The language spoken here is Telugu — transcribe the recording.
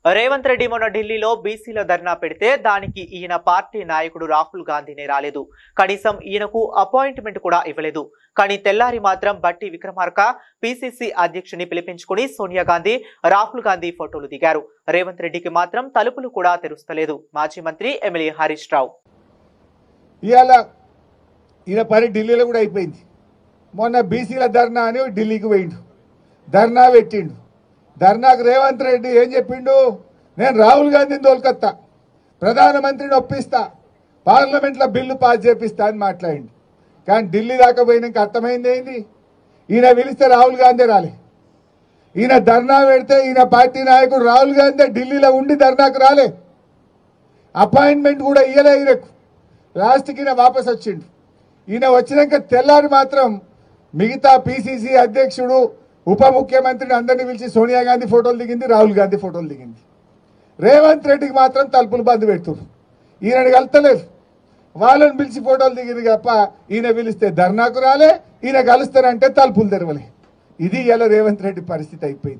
రేవంత్ రెడ్డి మొన్న ఢిల్లీలో బీసీల ధర్నా పెడితే దానికి ఈయన పార్టీ నాయకుడు రాహుల్ గాంధీనే రాలేదు. కనీసం ఈయనకు అపాయింట్మెంట్ కూడా ఇవ్వలేదు. కానీ తెల్లారి మాత్రం బట్టి విక్రమార్క పీసీసీ అధ్యక్షుని పిలిపించుకుని సోనియా గాంధీ, రాహుల్ గాంధీ ఫోటోలు దిగారు. రేవంత్ రెడ్డికి మాత్రం తలుపులు కూడా తెరుస్తలేదు మాజీ మంత్రి ఎమ్మెల్యే హరీష్ రావు. ఈయన పని ఢిల్లీలో కూడా అయిపోయింది. మొన్న బీసీల ధర్నా అని ఢిల్లీకి పోయిండు, ధర్నా పెట్టిండు. ధర్నాకు రేవంత్ రెడ్డి ఏం చెప్పిండు? నేను రాహుల్ గాంధీని తోలుకొత్తా, ప్రధానమంత్రిని ఒప్పిస్తా, పార్లమెంట్లో బిల్లు పాస్ చేపిస్తా అని మాట్లాడిండు. కానీ ఢిల్లీ దాకా పోయినాక అర్థమైంది ఏంది? ఈయన పిలిస్తే రాహుల్ గాంధీ రాలే. ఈయన ధర్నా పెడితే ఈయన పార్టీ నాయకుడు రాహుల్ గాంధీ ఢిల్లీలో ఉండి ధర్నాకు రాలే, అపాయింట్మెంట్ కూడా ఇయ్యలే ఈయనకు. లాస్ట్కి ఈయన వాపస్ వచ్చిండు. ఈయన వచ్చినాక తెల్లారి మాత్రం మిగతా పీసీసీ అధ్యక్షుడు, ఉప ముఖ్యమంత్రిని అందరినీ పిలిచి సోనియా గాంధీ ఫోటోలు దిగింది, రాహుల్ గాంధీ ఫోటోలు దిగింది. రేవంత్ రెడ్డికి మాత్రం తలుపులు బంద్ పెడుతున్నారు. ఈయనని కలుస్తలేరు, వాళ్ళని పిలిచి ఫోటోలు దిగింది తప్ప ఈయన పిలిస్తే ధర్నాకు రాలే, ఈయన కలుస్తారంటే తలుపులు తెరవలే. ఇది ఇలా రేవంత్ రెడ్డి పరిస్థితి అయిపోయింది.